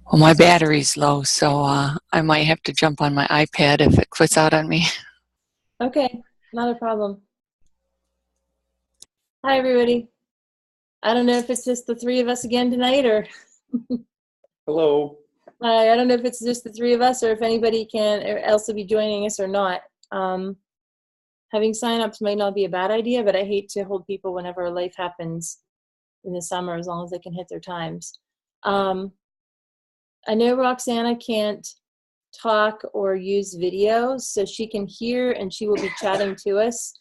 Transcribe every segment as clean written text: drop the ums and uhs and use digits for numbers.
Well, my battery's low, so I might have to jump on my iPad if it quits out on me. Okay, not a problem. Hi, everybody. I don't know if it's just the three of us again tonight, or Hello. I don't know if it's just the three of us, or if anybody else will be joining us or not. Having sign-ups might not be a bad idea, but I hate to hold people whenever life happens in the summer, as long as they can hit their times. I know Roxana can't talk or use video, so she can hear and she will be chatting to us.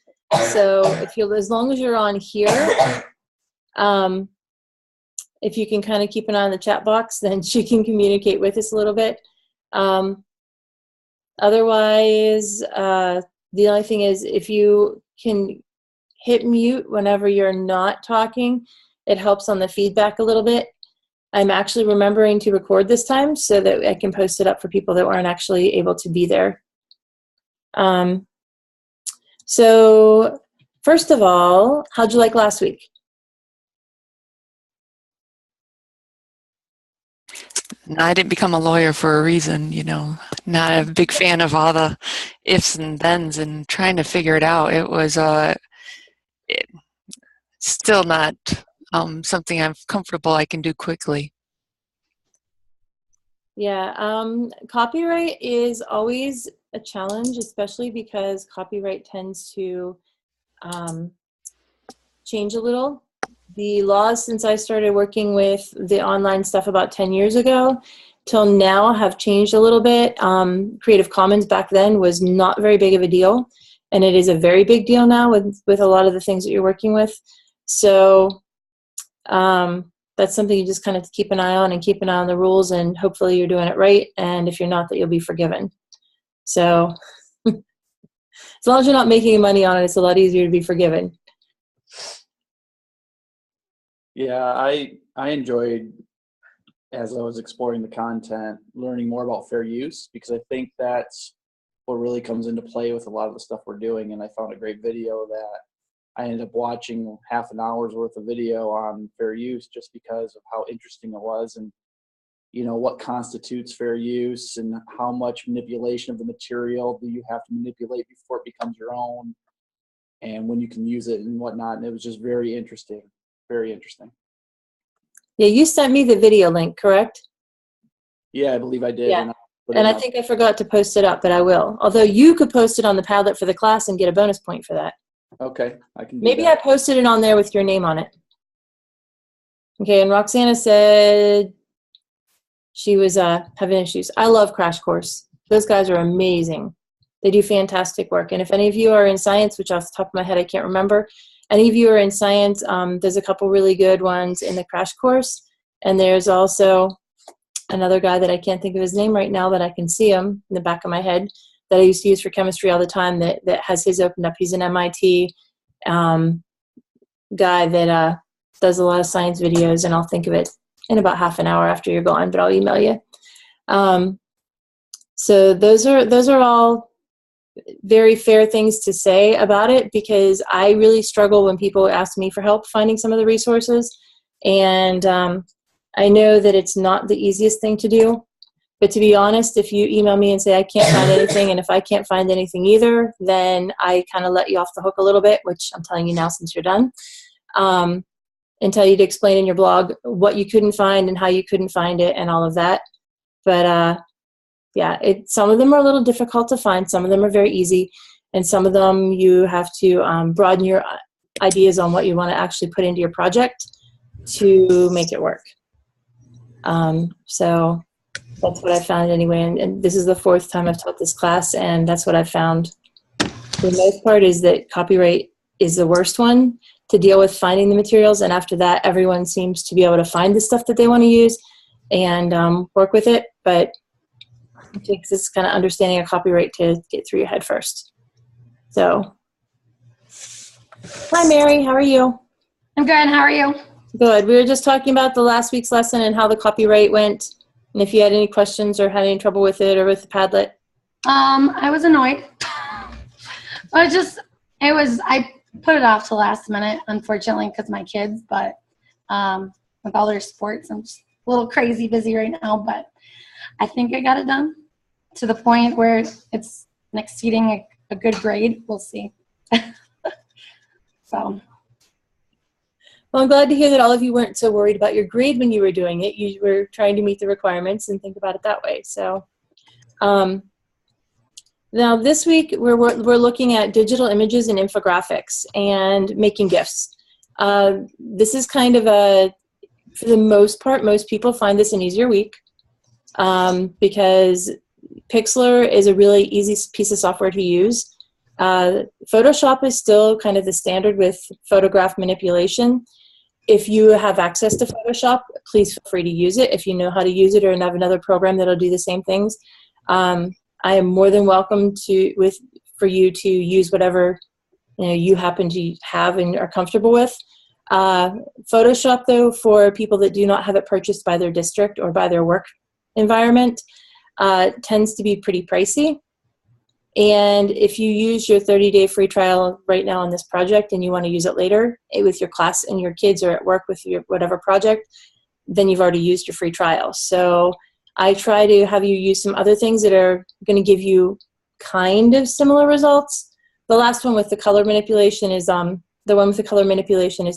So as long as you're on here, if you can kind of keep an eye on the chat box, then she can communicate with us a little bit. Otherwise, the only thing is, if you can hit mute whenever you're not talking, it helps on the feedback a little bit. I'm actually remembering to record this time so that I can post it up for people that weren't actually able to be there. So first of all, how'd you like last week? I didn't become a lawyer for a reason, Not a big fan of all the ifs and thens and trying to figure it out. It was still not something I'm comfortable I can do quickly. Yeah, copyright is always a challenge, especially because copyright tends to change a little. The laws, since I started working with the online stuff about 10 years ago till now, have changed a little bit. Creative Commons back then was not very big of a deal, and it is a very big deal now with a lot of the things that you're working with. So that's something you just kind of keep an eye on, and keep an eye on the rules, and hopefully you're doing it right. And if you're not, that you'll be forgiven. So as long as you're not making money on it, it's a lot easier to be forgiven. Yeah, I enjoyed, as I was exploring the content, learning more about fair use, because I think that's what really comes into play with a lot of the stuff we're doing. And I found a great video that I ended up watching half an hour's worth of video on fair use, just because of how interesting it was, and what constitutes fair use, and how much manipulation of the material do you have to manipulate before it becomes your own, and when you can use it and whatnot. And it was just very interesting. Very interesting. Yeah, you sent me the video link, correct? Yeah, I believe I did. Yeah. And I think I forgot to post it up, but I will. Although you could post it on the Padlet for the class and get a bonus point for that. Okay, I can do Maybe that. I posted it on there with your name on it. Okay, and Roxana said she was having issues. I love Crash Course. Those guys are amazing. They do fantastic work. And if any of you are in science, which off the top of my head I can't remember, any of you are in science, there's a couple really good ones in the Crash Course. And there's also another guy that I can't think of his name right now, but I can see him in the back of my head, that I used to use for chemistry all the time, that has his opened up. He's an MIT guy that does a lot of science videos, and I'll think of it in about half an hour after you're gone, but I'll email you. So those are all very fair things to say about it, because I really struggle when people ask me for help finding some of the resources. And I know that it's not the easiest thing to do, but to be honest, if you email me and say I can't find anything, and if I can't find anything either, then I kind of let you off the hook a little bit, which I'm telling you now since you're done, and tell you to explain in your blog what you couldn't find and how you couldn't find it and all of that. But yeah, some of them are a little difficult to find. Some of them are very easy, and some of them you have to broaden your ideas on what you want to actually put into your project to make it work. So that's what I found anyway, and this is the 4th time I've taught this class, and that's what I've found. The most part is that copyright is the worst one to deal with, finding the materials, and after that everyone seems to be able to find the stuff that they want to use and work with it, but it takes this kind of understanding of copyright to get through your head first. So, hi Mary, how are you? I'm good, how are you? Good. We were just talking about the last week's lesson and how the copyright went, and if you had any questions or had any trouble with it or with the Padlet. I was annoyed. I put it off to last minute, unfortunately, because of my kids, but with all their sports, I'm just a little crazy busy right now, but I think I got it done to the point where it's exceeding a good grade. We'll see. So. Well, I'm glad to hear that all of you weren't so worried about your grade when you were doing it. You were trying to meet the requirements and think about it that way. So now this week we're looking at digital images and infographics and making GIFs. This is kind of for the most part, most people find this an easier week because Pixlr is a really easy piece of software to use. Photoshop is still kind of the standard with photograph manipulation. If you have access to Photoshop, please feel free to use it. If you know how to use it or have another program that'll do the same things, I am more than welcome for you to use whatever you happen to have and are comfortable with. Photoshop, though, for people that do not have it purchased by their district or by their work environment, tends to be pretty pricey. And if you use your 30-day free trial right now on this project and you want to use it later with your class and your kids or at work with your whatever project, then you've already used your free trial. So I try to have you use some other things that are going to give you kind of similar results. The last one with the color manipulation is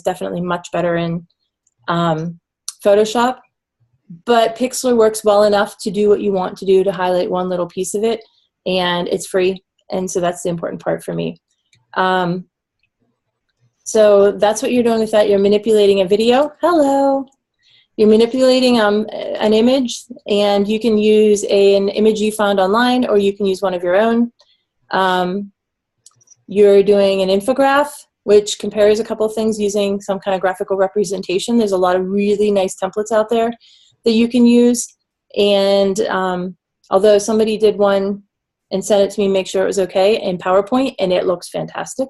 definitely much better in Photoshop. But Pixlr works well enough to do what you want to do to highlight one little piece of it. And it's free, and so that's the important part for me. So that's what you're doing with that. You're manipulating a video. Hello. You're manipulating an image, and you can use an image you found online, or you can use one of your own. You're doing an infograph, which compares a couple of things using some kind of graphical representation. There's a lot of really nice templates out there that you can use. And although somebody did one and sent it to me, make sure it was okay in PowerPoint, and it looks fantastic.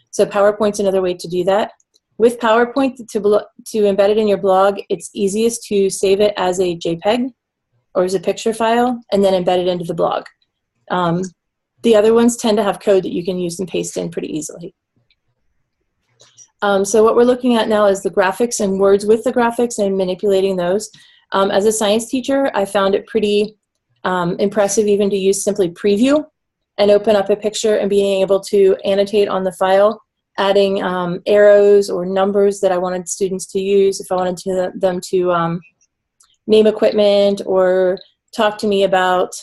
So PowerPoint's another way to do that. With PowerPoint, to embed it in your blog, it's easiest to save it as a JPEG or as a picture file and then embed it into the blog. The other ones tend to have code that you can use and paste in pretty easily. So what we're looking at now is the graphics and words with the graphics and manipulating those. As a science teacher, I found it pretty impressive even to use simply preview and open up a picture and being able to annotate on the file, adding arrows or numbers that I wanted students to use if I wanted them to name equipment or talk to me about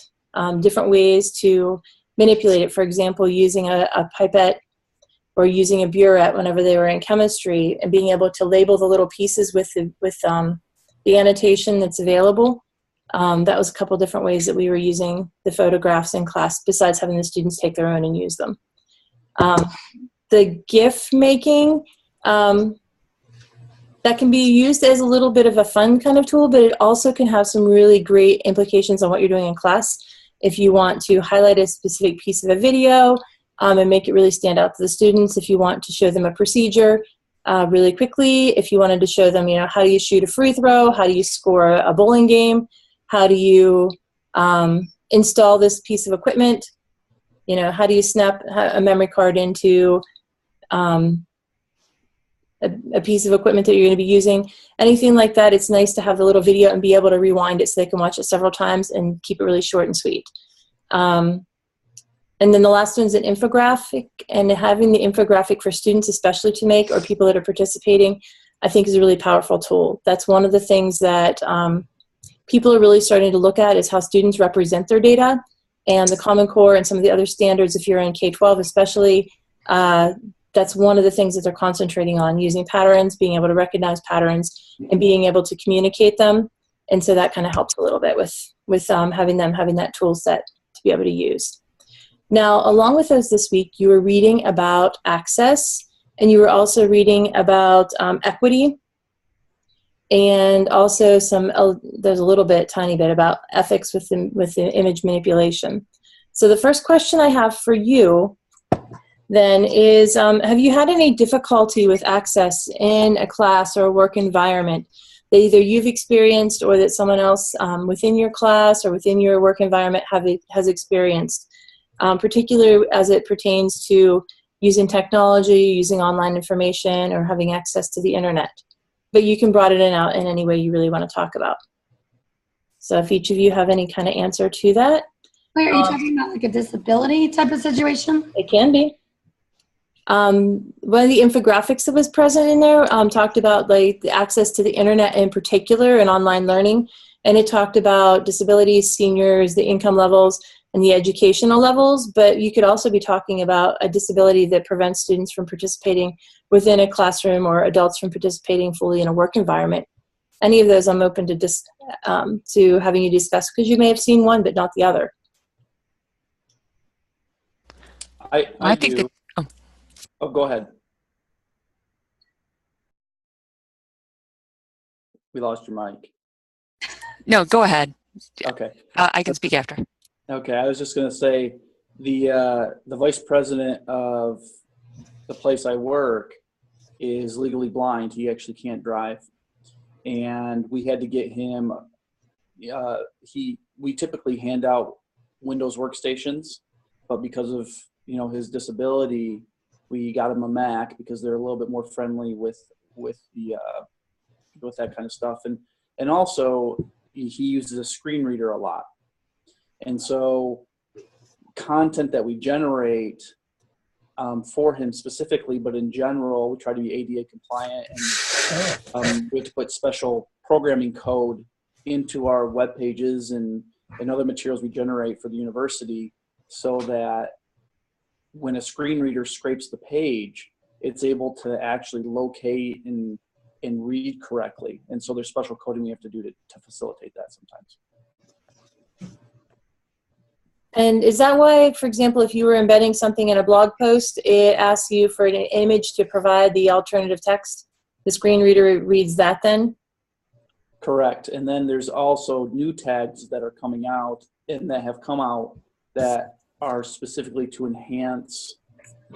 different ways to manipulate it. For example, using a pipette or using a burette whenever they were in chemistry and being able to label the little pieces with the annotation that's available. That was a couple different ways that we were using the photographs in class besides having the students take their own and use them. The GIF making, that can be used as a little bit of a fun kind of tool, but it also can have some really great implications on what you're doing in class. If you want to highlight a specific piece of a video and make it really stand out to the students, if you want to show them a procedure really quickly, if you wanted to show them, how do you shoot a free throw, how do you score a bowling game, how do you install this piece of equipment, how do you snap a memory card into a piece of equipment that you're going to be using, anything like that. It's nice to have the little video and be able to rewind it so they can watch it several times and keep it really short and sweet. And then the last one's an infographic, and having the infographic for students especially to make, or people that are participating, I think is a really powerful tool. That's one of the things that people are really starting to look at is how students represent their data, and the Common Core and some of the other standards, if you're in K-12 especially, that's one of the things that they're concentrating on, using patterns, being able to recognize patterns, and being able to communicate them. And so that kind of helps a little bit with having that tool set to be able to use. Now, along with those this week, you were reading about access, and you were also reading about equity, and also there's a little bit, tiny bit, about ethics with the image manipulation. So the first question I have for you then is, have you had any difficulty with access in a class or a work environment that either you've experienced or that someone else within your class or within your work environment has experienced, particularly as it pertains to using technology, using online information, or having access to the internet? But you can broaden it out in any way you really want to talk about. So if each of you have any kind of answer to that. Wait, are you talking about like a disability type of situation? It can be. One of the infographics that was present in there talked about like the access to the internet in particular and online learning. And it talked about disabilities, seniors, the income levels, and the educational levels. But you could also be talking about a disability that prevents students from participating within a classroom or adults from participating fully in a work environment. Any of those I'm open to having you discuss, because you may have seen one but not the other. I think do. that, oh, Oh, go ahead. We lost your mic. no, go ahead. Okay. I can speak after. Okay. I was just going to say the vice president of the place I work is legally blind. He actually can't drive, and we had to get him. We typically hand out Windows workstations, but because of his disability, we got him a Mac because they're a little bit more friendly with that kind of stuff, and also he uses a screen reader a lot, and so content that we generate for him specifically, but in general, we try to be ADA compliant, and we have to put special programming code into our web pages and other materials we generate for the university, so that when a screen reader scrapes the page, it's able to actually locate and read correctly. And so there's special coding we have to do to facilitate that sometimes. And is that why, for example, if you were embedding something in a blog post, it asks you for an image to provide the alternative text? The screen reader reads that then? Correct. And then there's also new tags that are coming out and that have come out that are specifically to enhance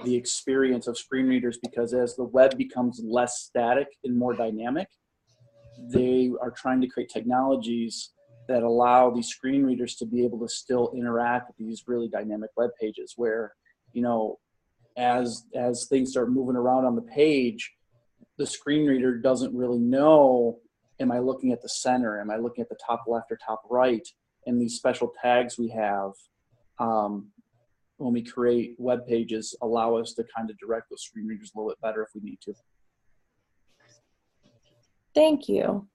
the experience of screen readers, because as the web becomes less static and more dynamic, they are trying to create technologies that allow these screen readers to be able to still interact with these really dynamic web pages where, as things start moving around on the page, the screen reader doesn't really know, am I looking at the center? Am I looking at the top left or top right? And these special tags we have when we create web pages allow us to kind of direct those screen readers a little bit better if we need to. Thank you.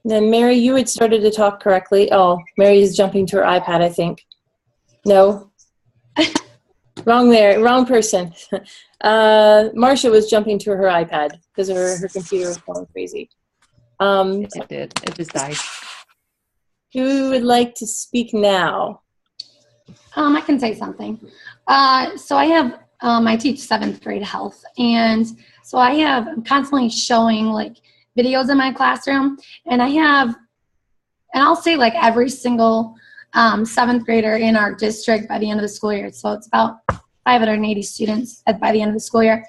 Then Mary, you had started to talk correctly. Oh, Mary is jumping to her iPad, I think. No? Wrong person. Marcia was jumping to her iPad because her computer was going crazy. It did. It just died. Who would like to speak now? I can say something. So I have, I teach 7th grade health, and so I'm constantly showing like videos in my classroom, and I'll say like every single 7th grader in our district by the end of the school year. So it's about 580 students by the end of the school year.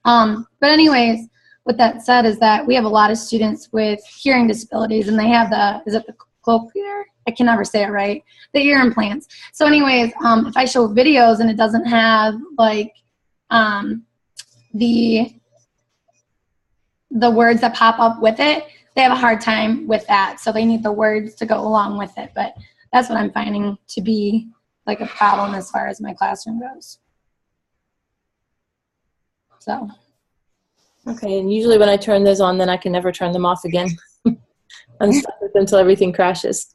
But anyways, what that said is that we have a lot of students with hearing disabilities, and they have is it the cochlear? I can never say it right. The ear implants. So anyways, if I show videos and it doesn't have like the words that pop up with it, they have a hard time with that. So they need the words to go along with it. But that's what I'm finding to be like a problem as far as my classroom goes. So. Okay, and usually when I turn those on, then I can never turn them off again. I'm stuck with them until everything crashes.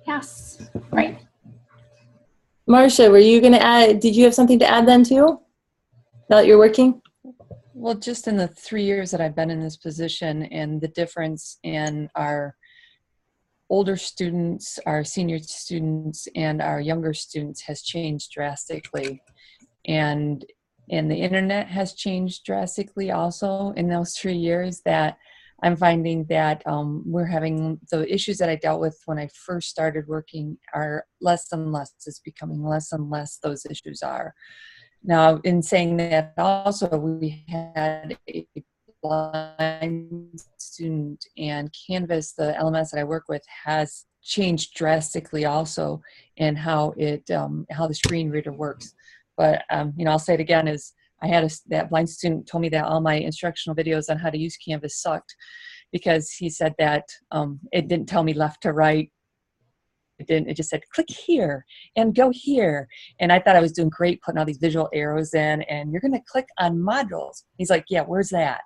Yes, right. Marcia, were you going to add, did you have something to add then too? Now that you're working? Well, just in the 3 years that I've been in this position, and the difference in our older students, our senior students, and our younger students has changed drastically. And the internet has changed drastically also in those 3 years, that I'm finding that we're having the issues that I dealt with when I first started working are less and less. It's becoming less and less those issues are. Now, in saying that also, we had a blind student, and Canvas, the LMS that I work with, has changed drastically also in how how the screen reader works. But I'll say it again, is I had that blind student told me that all my instructional videos on how to use Canvas sucked, because he said that it didn't tell me left to right, didn't. It just said, click here and go here. And I thought I was doing great putting all these visual arrows in, and you're going to click on modules. He's like, yeah, where's that?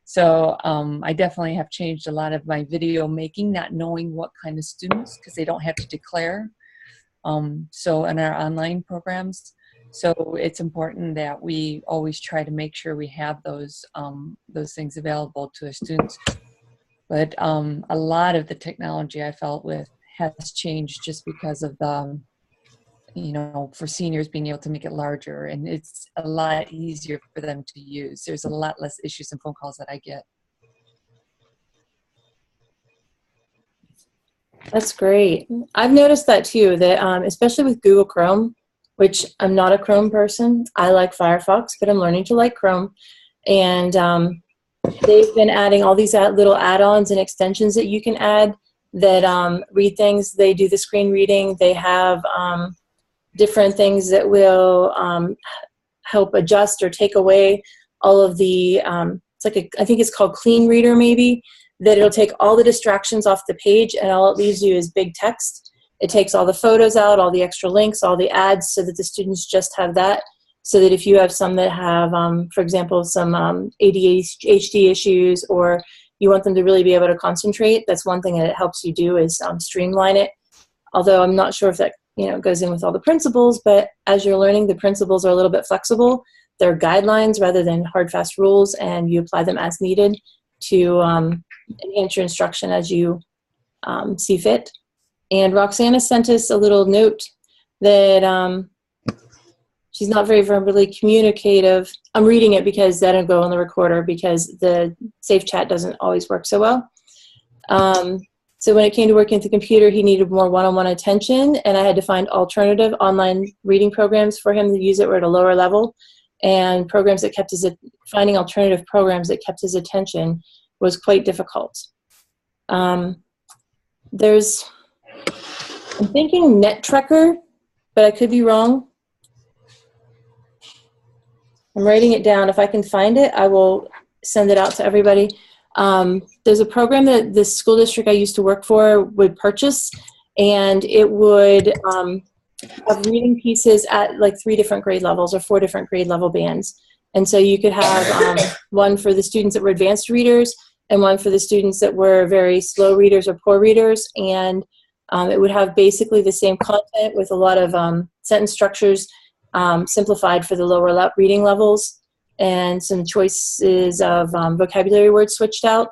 So I definitely have changed a lot of my video making, not knowing what kind of students, because they don't have to declare. So in our online programs, so it's important that we always try to make sure we have those things available to the students. But a lot of the technology I felt with has changed just because of the, for seniors being able to make it larger, and it's a lot easier for them to use. There's a lot less issues and phone calls that I get. That's great. I've noticed that too, that especially with Google Chrome, which I'm not a Chrome person. I like Firefox, but I'm learning to like Chrome. And they've been adding all these little add-ons and extensions that you can add that read things. They do the screen reading. They have different things that will help adjust or take away all of the, it's like I think it's called Clean Reader maybe, that it'll take all the distractions off the page and all it leaves you is big text. It takes all the photos out, all the extra links, all the ads, so that the students just have that. So that if you have some that have, for example, some ADHD issues, or you want them to really be able to concentrate, that's one thing that it helps you do is streamline it. Although I'm not sure if that goes in with all the principles, but as you're learning, the principles are a little bit flexible. They're guidelines rather than hard, fast rules, and you apply them as needed to enhance your instruction as you see fit. And Roxana sent us a little note that she's not very verbally communicative. I'm reading it because that'll go on the recorder because the safe chat doesn't always work so well. So when it came to working with the computer, he needed more one-on-one attention, and I had to find alternative online reading programs for him to use that were at a lower level, and programs that kept finding alternative programs that kept his attention was quite difficult. I'm thinking NetTrekker, but I could be wrong. I'm writing it down. If I can find it, I will send it out to everybody. There's a program that the school district I used to work for would purchase, and it would have reading pieces at like 3 different grade levels or 4 different grade level bands. And so you could have one for the students that were advanced readers and one for the students that were very slow readers or poor readers. And it would have basically the same content with a lot of sentence structures simplified for the lower reading levels, and some choices of vocabulary words switched out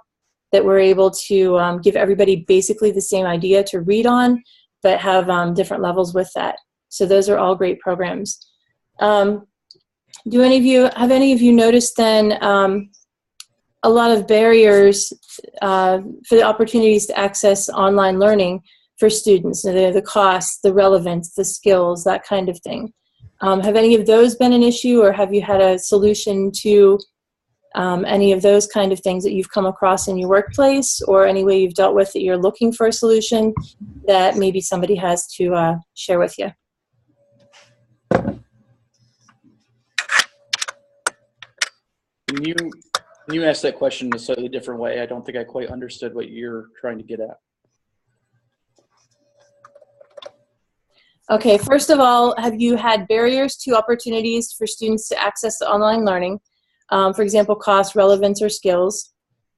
that were able to give everybody basically the same idea to read on, but have different levels with that. So those are all great programs. Have any of you noticed then a lot of barriers for the opportunities to access online learning for students? The costs, the relevance, the skills, that kind of thing. Have any of those been an issue, or have you had a solution to any of those kind of things that you've come across in your workplace, or any way you've dealt with that you're looking for a solution that maybe somebody has to share with you? Can you ask that question in a slightly different way? I don't think I quite understood what you're trying to get at. Okay, first of all, have you had barriers to opportunities for students to access the online learning? For example, cost, relevance, or skills.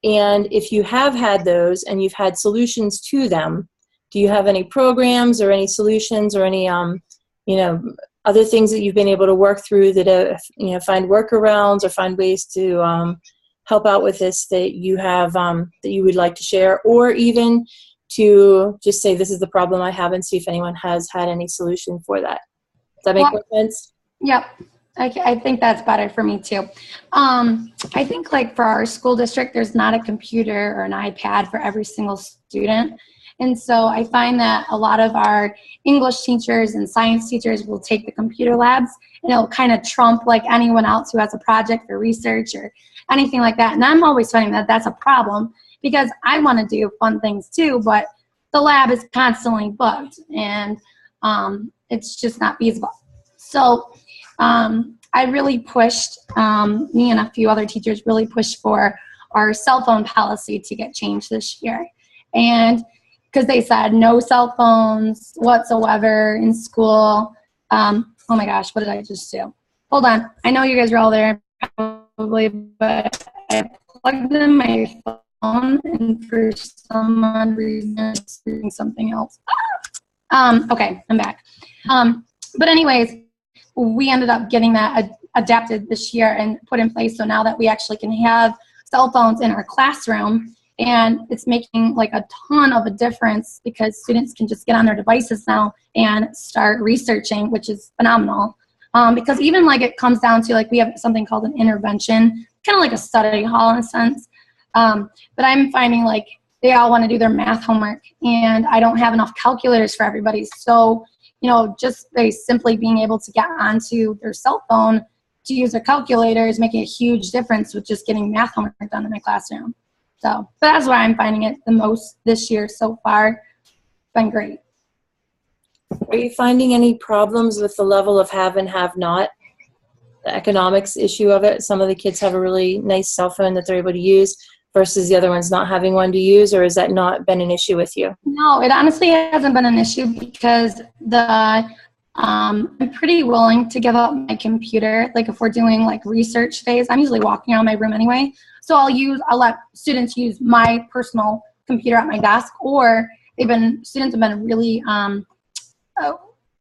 And if you have had those and you've had solutions to them, do you have any programs or any solutions or any other things that you've been able to work through that find workarounds or find ways to help out with this that you have that you would like to share, or even to just say this is the problem I have and see if anyone has had any solution for that? Does that make more sense? Yep. I think that's better for me too. I think like for our school district, there's not a computer or an iPad for every single student. And so I find that a lot of our English teachers and science teachers will take the computer labs, and it'll kind of trump like anyone else who has a project for research or anything like that. And I'm always finding that that's a problem, because I want to do fun things too, but the lab is constantly booked, and it's just not feasible. So I really pushed, me and a few other teachers really pushed for our cell phone policy to get changed this year. And because they said no cell phones whatsoever in school. Oh my gosh, what did I just do? Hold on. I know you guys are all there probably, but I plugged in my phone and for some odd reason it's doing something else. Okay, I'm back. But anyways, we ended up getting that adapted this year and put in place. So now that we actually can have cell phones in our classroom, and it's making like a ton of a difference because students can just get on their devices now and start researching, which is phenomenal. Because even like it comes down to like we have something called an intervention, kind of like a study hall in a sense. But I'm finding like they all want to do their math homework and I don't have enough calculators for everybody. So, you know, just very simply being able to get onto their cell phone to use their calculator is making a huge difference with just getting math homework done in my classroom. So that's why I'm finding it the most this year so far. Been great. Are you finding any problems with the level of have and have not? The economics issue of it? Some of the kids have a really nice cell phone that they're able to use versus the other ones not having one to use, or has that not been an issue with you? No, it honestly hasn't been an issue because I'm pretty willing to give up my computer. Like if we're doing like research phase, I'm usually walking around my room anyway. So I'll let students use my personal computer at my desk, or students have been really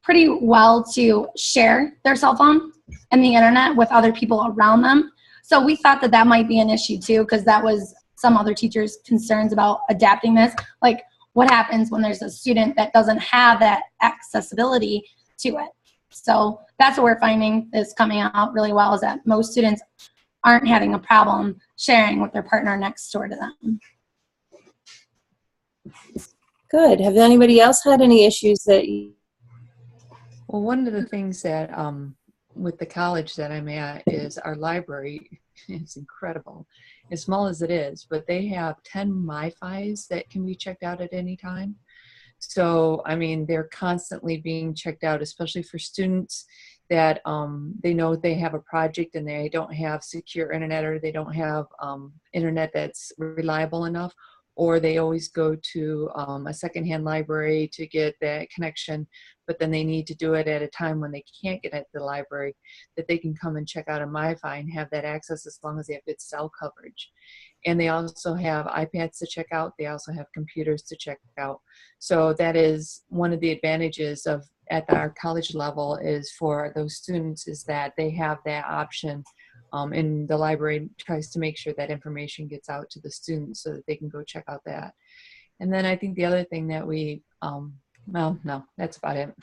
pretty well to share their cell phone and the internet with other people around them. So we thought that might be an issue too, because that was some other teachers' concerns about adapting this. Like what happens when there's a student that doesn't have that accessibility to it? So that's what we're finding is coming out really well, is that most students aren't having a problem sharing with their partner next door to them. Good. Have anybody else had any issues that you... Well, one of the things that with the college that I'm at is our library is incredible, as small as it is, but they have 10 MiFis that can be checked out at any time. So, I mean, they're constantly being checked out, especially for students that they know they have a project and they don't have secure internet, or they don't have internet that's reliable enough, or they always go to a secondhand library to get that connection, but then they need to do it at a time when they can't get at the library, that they can come and check out a MiFi and have that access as long as they have good cell coverage. And they also have iPads to check out. They also have computers to check out. So that is one of the advantages of at our college level is for those students is that they have that option. And the library tries to make sure that information gets out to the students so that they can go check out that. And then I think the other thing that we, well, no, that's about it.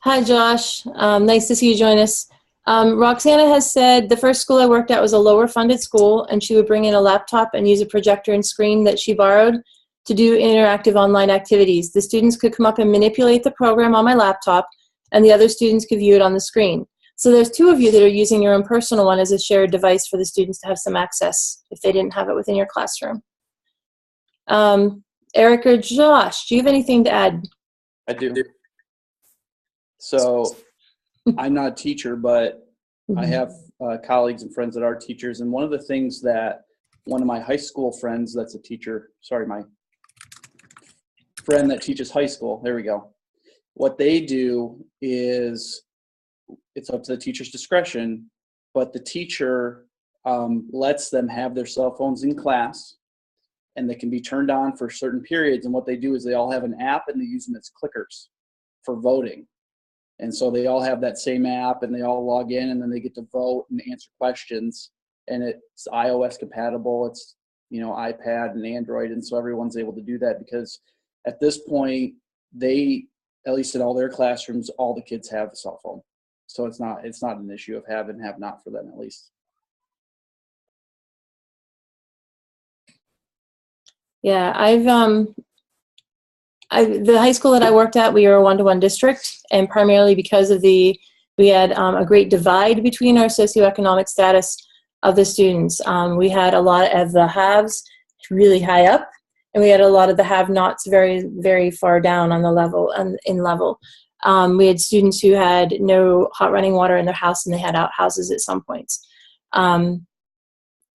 Hi, Josh. Nice to see you join us. Roxana has said the first school I worked at was a lower funded school, and she would bring in a laptop and use a projector and screen that she borrowed to do interactive online activities. The students could come up and manipulate the program on my laptop, and the other students could view it on the screen. So there's two of you that are using your own personal one as a shared device for the students to have some access if they didn't have it within your classroom. Eric or Josh, do you have anything to add? I do. So I'm not a teacher, but I have colleagues and friends that are teachers. And one of the things that one of my high school friends that's a teacher, sorry, my friend that teaches high school, there we go. What they do is it's up to the teacher's discretion, but the teacher lets them have their cell phones in class, and they can be turned on for certain periods. And what they do is they all have an app and they use them as clickers for voting. And so they all have that same app and they all log in, and then they get to vote and answer questions. And it's iOS compatible. It's, you know, iPad and Android. And so everyone's able to do that because at this point, they, at least in all their classrooms, all the kids have a cell phone. So it's not an issue of have and have not for them, at least. Yeah, the high school that I worked at, we were a one-to-one district, and primarily because of we had a great divide between our socioeconomic status of the students. We had a lot of the haves really high up, and we had a lot of the have-nots very, very far down on the level, in level. We had students who had no hot running water in their house, and they had outhouses at some points.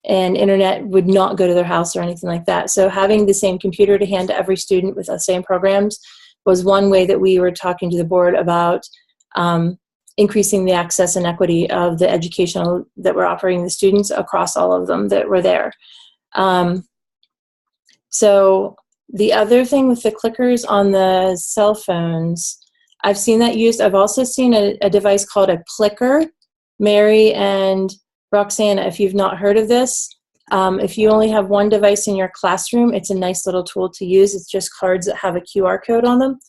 and internet would not go to their house or anything like that. So having the same computer to hand to every student with the same programs was one way that we were talking to the board about increasing the access and equity of the educational that we're offering the students across all of them that were there. So the other thing with the clickers on the cell phones, I've seen that used. I've also seen a device called a Plicker. Mary and Roxanna, if you've not heard of this, if you only have one device in your classroom, it's a nice little tool to use. It's just cards that have a QR code on them,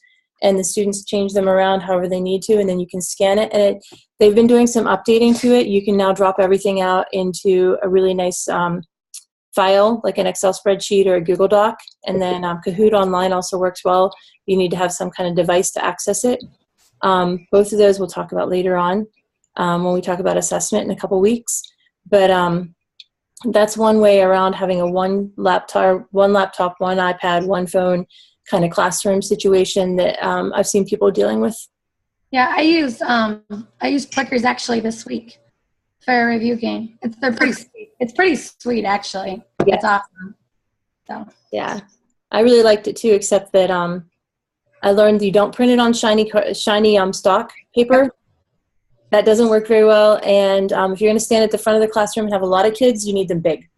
and the students change them around however they need to, and then you can scan it. And they've been doing some updating to it. You can now drop everything out into a really nice file, like an Excel spreadsheet or a Google Doc. And then Kahoot Online also works well. You need to have some kind of device to access it. Both of those we'll talk about later on when we talk about assessment in a couple weeks. But that's one way around having a one laptop, one iPad, one phone kind of classroom situation that I've seen people dealing with. Yeah, I use Plickers actually this week for a review game. They're pretty sweet. It's pretty sweet actually. Yeah. It's awesome. So yeah, I really liked it too, except that I learned you don't print it on shiny stock paper. That doesn't work very well. And if you're going to stand at the front of the classroom and have a lot of kids, you need them big.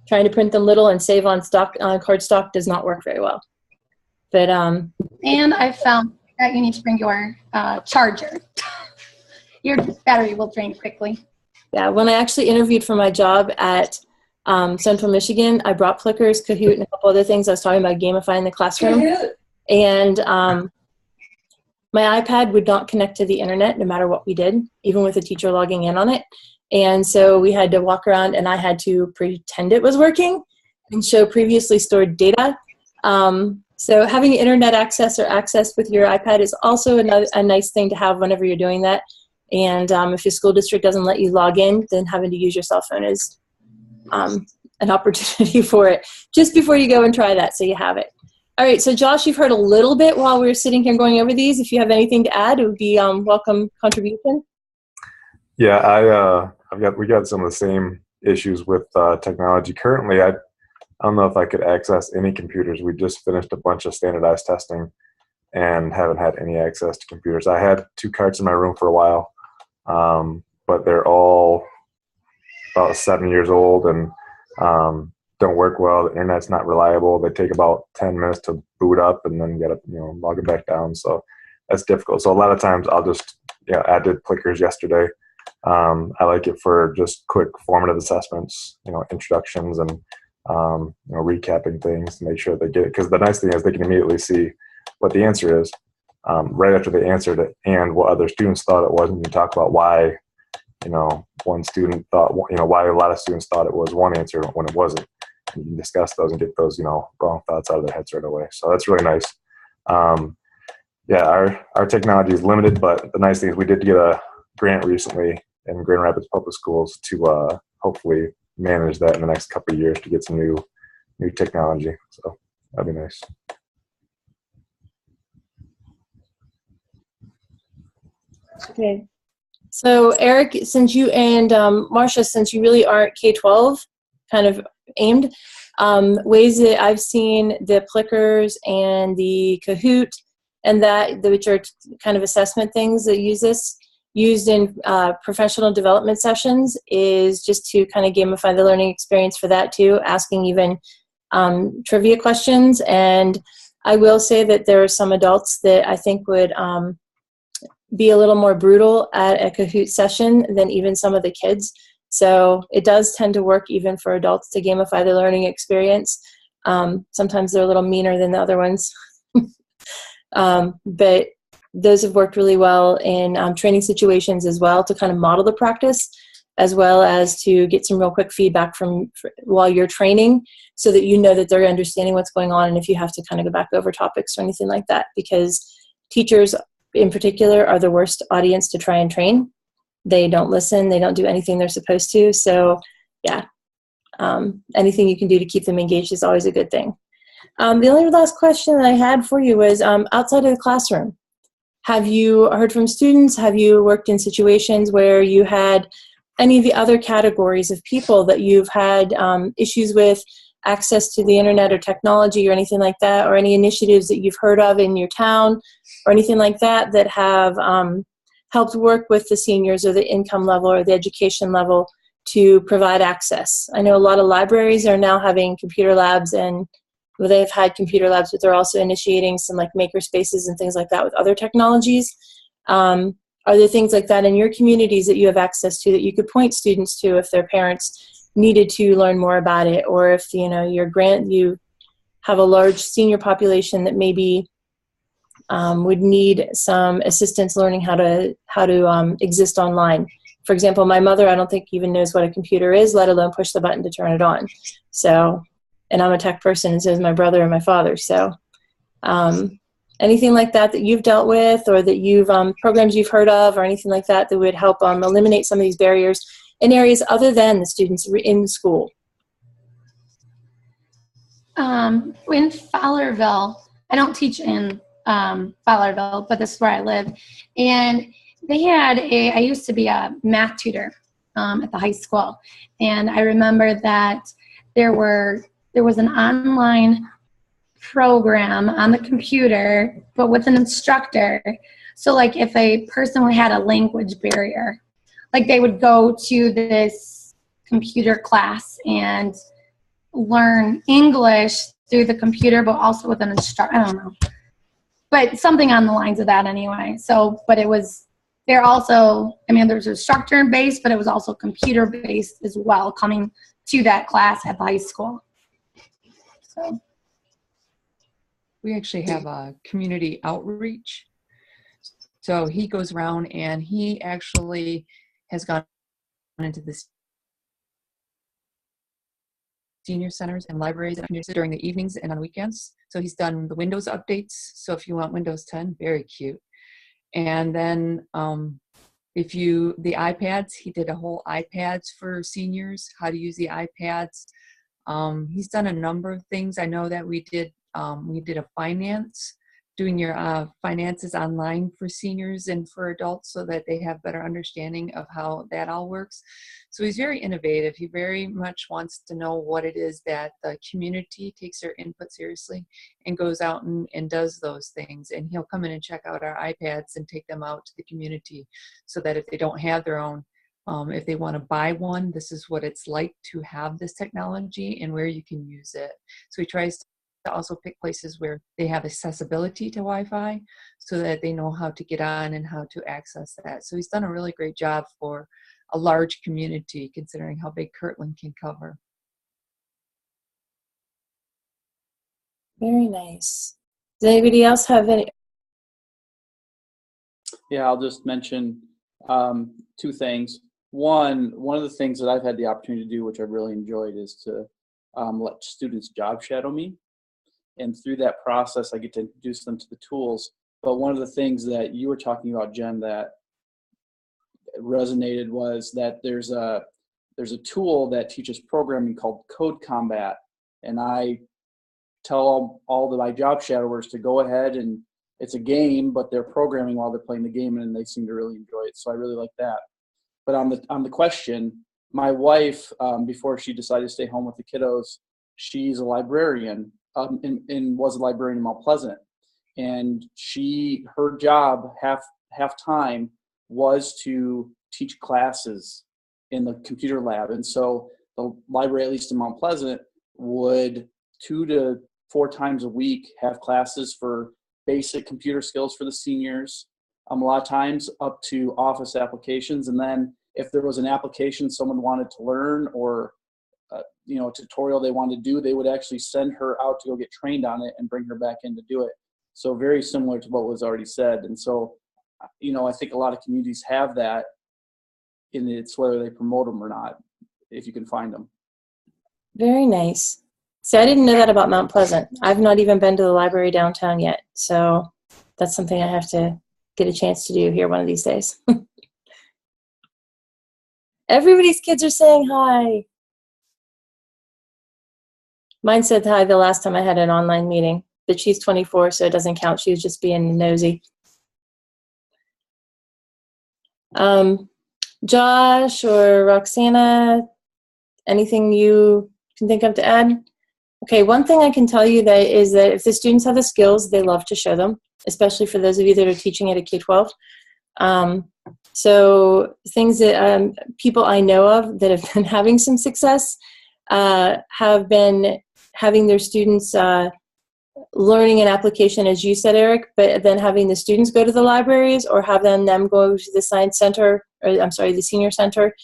Trying to print them little and save on card stock does not work very well. But and I found that you need to bring your charger. Your battery will drain quickly. Yeah, when I actually interviewed for my job at Central Michigan, I brought Plickers, Kahoot, and a couple other things. I was talking about gamifying the classroom. And my iPad would not connect to the internet no matter what we did, even with a teacher logging in on it. And so we had to walk around and I had to pretend it was working and show previously stored data. So having internet access or access with your iPad is also a nice thing to have whenever you're doing that. And if your school district doesn't let you log in, then having to use your cell phone is an opportunity for it just before you go and try that so you have it. All right, so Josh, you've heard a little bit while we were sitting here going over these. If you have anything to add, it would be welcome contribution. Yeah, we got some of the same issues with technology. Currently, I don't know if I could access any computers. We just finished a bunch of standardized testing and haven't had any access to computers. I had 2 carts in my room for a while, but they're all about 7 years old and don't work well. The internet's not reliable. They take about 10 minutes to boot up, and then you got to log it back down. So that's difficult. So a lot of times I'll just I did Plickers yesterday. I like it for just quick formative assessments, introductions and recapping things to make sure they get it. Because the nice thing is they can immediately see what the answer is right after they answered it and what other students thought it was. And you talk about why one student thought why a lot of students thought it was one answer when it wasn't. And you can discuss those and get those wrong thoughts out of their heads right away. So that's really nice. Our technology is limited, but the nice thing is we did get a grant recently in Grand Rapids Public Schools to hopefully manage that in the next couple of years to get some new technology. So that'd be nice. Okay. So Eric, since you and Marcia, since you really aren't K-12 kind of aimed, ways that I've seen the Plickers and the Kahoot and which are kind of assessment things that used in professional development sessions, is just to kind of gamify the learning experience for that too, asking even trivia questions. And I will say that there are some adults that I think would be a little more brutal at a Kahoot session than even some of the kids. So it does tend to work even for adults to gamify the learning experience. Sometimes they're a little meaner than the other ones. But those have worked really well in training situations as well, to kind of model the practice, as well as to get some real quick feedback while you're training, so that that they're understanding what's going on, and if you have to kind of go back over topics or anything like that, because teachers in particular are the worst audience to try and train. They don't listen, they don't do anything they're supposed to. So anything you can do to keep them engaged is always a good thing. The only last question that I had for you was, outside of the classroom, have you heard from students? Have you worked in situations where you had any of the other categories of people that you've had issues with access to the internet or technology or anything like that, or any initiatives that you've heard of in your town or anything like that that have helped work with the seniors or the income level or the education level to provide access. I know a lot of libraries are now having computer labs, and well, they've had computer labs, but they're also initiating some like maker spaces and things like that with other technologies. Are there things like that in your communities that you have access to that you could point students to if their parents needed to learn more about it, or if you have a large senior population that maybe would need some assistance learning how to exist online? For example, my mother, I don't think even knows what a computer is, let alone push the button to turn it on. So, and I'm a tech person, and so is my brother and my father. So, anything like that that you've dealt with, or that you've programs you've heard of, or anything like that that would help eliminate some of these barriers in areas other than the students in school? In Fowlerville, I don't teach in Fowlerville, but this is where I live, and they had I used to be a math tutor at the high school, and I remember that there was an online program on the computer, but with an instructor. So like if a person had a language barrier, like they would go to this computer class and learn English through the computer, but also with an instructor. I don't know, but something on the lines of that anyway. So, but it was, they're also, I mean, there's instructor based, but it was also computer based as well, coming to that class at the high school. So we actually have a community outreach. So he goes around and he actually has gone into the senior centers and libraries during the evenings and on weekends. So he's done the Windows updates. So if you want Windows 10, very cute. And then the iPads, he did a whole iPads for seniors, how to use the iPads. He's done a number of things. I know that we did a finance, doing your finances online for seniors and for adults so that they have better understanding of how that all works. So he's very innovative. He very much wants to know what it is that the community takes their input seriously and goes out and does those things. And he'll come in and check out our iPads and take them out to the community so that if they don't have their own, if they want to buy one, this is what it's like to have this technology and where you can use it. So he tries to also pick places where they have accessibility to Wi-Fi so that they know how to get on and how to access that. So he's done a really great job for a large community considering how big Kirtland can cover. Very nice. Does anybody else have any? Yeah, I'll just mention two things. One of the things that I've had the opportunity to do, which I've really enjoyed, is to let students job shadow me. And through that process, I get to introduce them to the tools. But one of the things that you were talking about, Jen, that resonated was that there's a tool that teaches programming called Code Combat. And I tell all of my job shadowers to go ahead, and it's a game, but they're programming while they're playing the game, and they seem to really enjoy it. So I really like that. But on the question, my wife, before she decided to stay home with the kiddos, she's a librarian. And was a librarian in Mount Pleasant, and her job half time was to teach classes in the computer lab. And so the library, at least in Mount Pleasant, would 2 to 4 times a week have classes for basic computer skills for the seniors, a lot of times up to office applications. And then if there was an application someone wanted to learn, or a tutorial they wanted to do, they would actually send her out to go get trained on it and bring her back in to do it. So very similar to what was already said. And so, I think a lot of communities have that, and it's whether they promote them or not, if you can find them. Very nice. See, I didn't know that about Mount Pleasant. I've not even been to the library downtown yet. So that's something I have to get a chance to do here one of these days. Everybody's kids are saying hi. Mine said hi the last time I had an online meeting, but she's 24, so it doesn't count. She was just being nosy. Josh or Roxana, anything you can think of to add? Okay, one thing I can tell you that is that if the students have the skills, they love to show them, especially for those of you that are teaching at a K-12. So things that people I know of that have been having some success have been having their students learning an application, as you said, Eric, but then having the students go to the libraries or having them go to the science center, or I'm sorry, the senior center,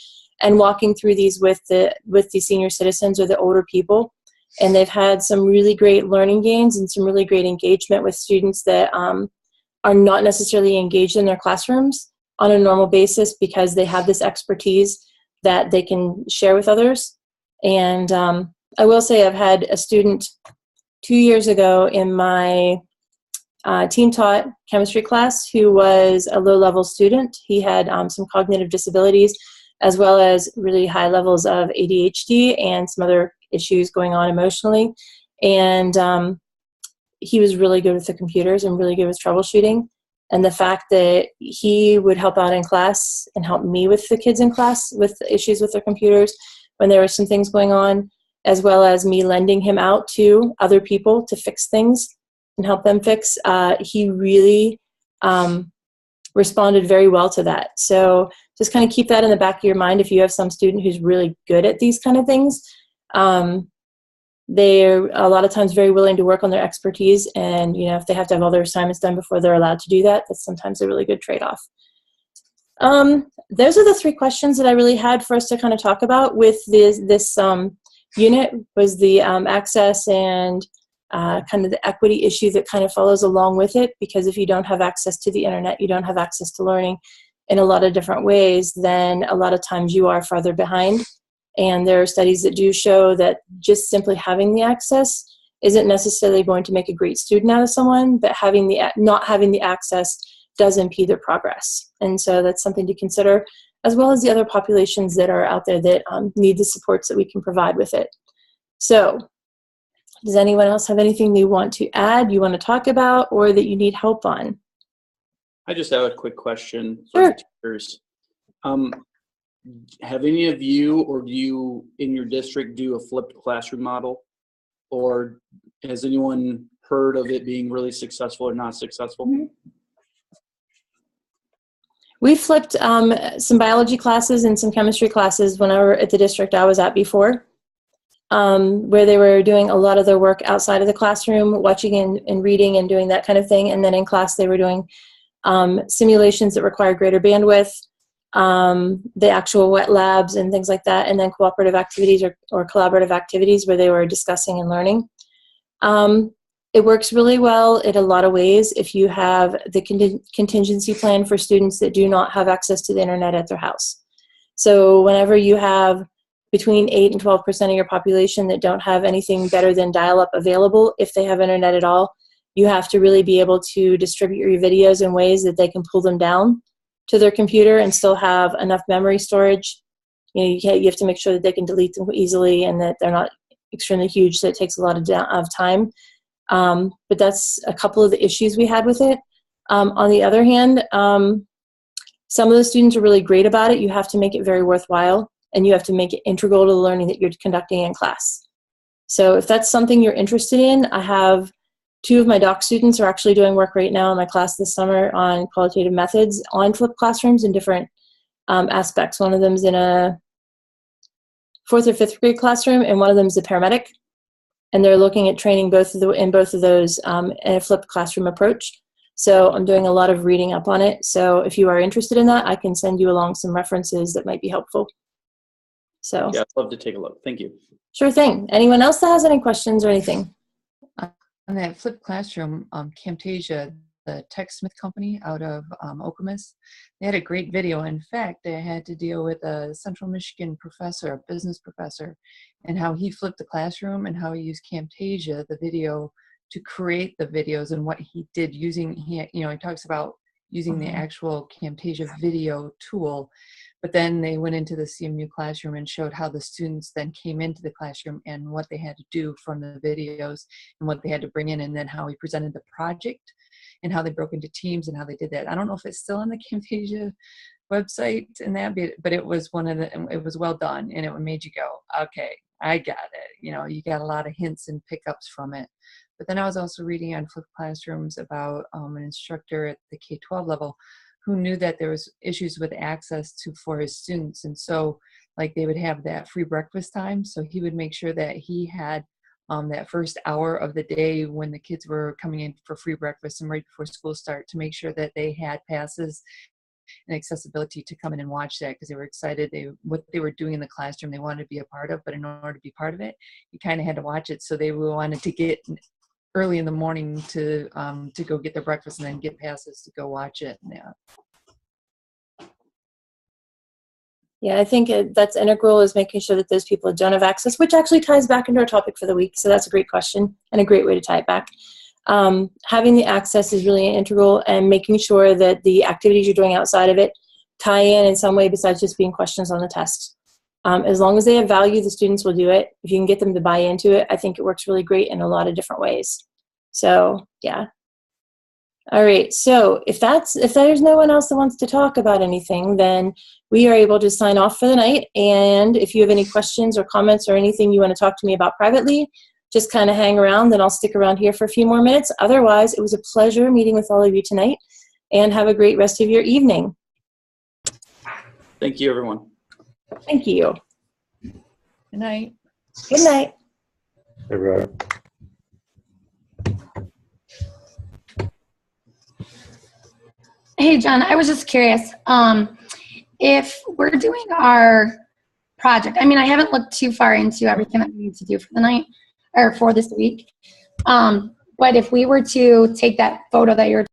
and walking through these with the senior citizens or the older people. And they've had some really great learning gains and some really great engagement with students that are not necessarily engaged in their classrooms on a normal basis because they have this expertise that they can share with others. And I will say I've had a student 2 years ago in my team taught chemistry class who was a low-level student. He had some cognitive disabilities as well as really high levels of ADHD and some other issues going on emotionally. And he was really good with the computers and really good with troubleshooting. And the fact that he would help out in class and help me with the kids in class with the issues with their computers when there were some things going on, as well as me lending him out to other people to fix things and help them fix, he really responded very well to that. So just kind of keep that in the back of your mind. If you have some student who's really good at these kind of things, they're a lot of times very willing to work on their expertise, and if they have to have all their assignments done before they're allowed to do that, that's sometimes a really good trade-off. Those are the 3 questions that I really had for us to kind of talk about with this unit, was the access and kind of the equity issue that kind of follows along with it, because if you don't have access to the internet, you don't have access to learning in a lot of different ways, then a lot of times you are farther behind. And there are studies that do show that just simply having the access isn't necessarily going to make a great student out of someone, but not having the access does impede their progress. And so that's something to consider, as well as the other populations that are out there that need the supports that we can provide with it. So does anyone else have anything they want to add, you want to talk about, or that you need help on? I just have a quick question for Sure. the teachers. Have any of you, or do you in your district do a flipped classroom model? Or has anyone heard of it being really successful or not successful? Mm-hmm. We flipped some biology classes and some chemistry classes when I were at the district I was at before, where they were doing a lot of their work outside of the classroom, watching and reading and doing that kind of thing. And then in class, they were doing simulations that required greater bandwidth, the actual wet labs and things like that, and then cooperative activities or collaborative activities where they were discussing and learning. It works really well in a lot of ways if you have the contingency plan for students that do not have access to the internet at their house. So whenever you have between 8 and 12% of your population that don't have anything better than dial-up available, if they have internet at all, you have to really be able to distribute your videos in ways that they can pull them down to their computer and still have enough memory storage. You have to make sure that they can delete them easily and that they're not extremely huge, so it takes a lot of time. But that's a couple of the issues we had with it. On the other hand, some of the students are really great about it. You have to make it very worthwhile, and you have to make it integral to the learning that you're conducting in class. So if that's something you're interested in, I have 2 of my doc students are actually doing work right now in my class this summer on qualitative methods on flipped classrooms in different aspects. One of them is in a 4th or 5th grade classroom, and one of them is a paramedic. And they're looking at training in both of those in a flipped classroom approach. So I'm doing a lot of reading up on it. So if you are interested in that, I can send you along some references that might be helpful. So yeah, I'd love to take a look. Thank you. Sure thing. Anyone else that has any questions or anything? On that flipped classroom, Camtasia, the TechSmith company out of Okemos, they had a great video. In fact, they had to deal with a Central Michigan professor, a business professor, and how he flipped the classroom and how he used Camtasia, the video, to create the videos and what he did using, he talks about using the actual Camtasia video tool. But then they went into the CMU classroom and showed how the students then came into the classroom and what they had to do from the videos and what they had to bring in, and then how he presented the project and how they broke into teams and how they did that. I don't know if it's still on the Camtasia website and that, but it was it was well done, and it made you go, okay, I got it. You know, you got a lot of hints and pickups from it. But then I was also reading on Flipped Classrooms about an instructor at the K-12 level who knew that there was issues with access for his students. And so like they would have that free breakfast time. So he would make sure that he had that first hour of the day when the kids were coming in for free breakfast and right before school start to make sure that they had passes and accessibility to come in and watch that, because they were excited. What they were doing in the classroom, they wanted to be a part of, but in order to be part of it, you kind of had to watch it. So they wanted to get early in the morning to go get their breakfast and then get passes to go watch it. Yeah, I think that's integral, is making sure that those people don't have access, which actually ties back into our topic for the week. So that's a great question and a great way to tie it back. Having the access is really integral, and making sure that the activities you're doing outside of it tie in some way besides just being questions on the test. As long as they have value, the students will do it. If you can get them to buy into it, I think it works really great in a lot of different ways. So yeah. All right, so if there's no one else that wants to talk about anything, then we are able to sign off for the night. And if you have any questions or comments or anything you want to talk to me about privately, just kind of hang around, then I'll stick around here for a few more minutes. Otherwise, it was a pleasure meeting with all of you tonight, and have a great rest of your evening. Thank you, everyone. Thank you. Good night. Good night. Everybody. Hey, John, I was just curious. If we're doing our project, I mean, I haven't looked too far into everything that we need to do for the night or for this week. But if we were to take that photo that you're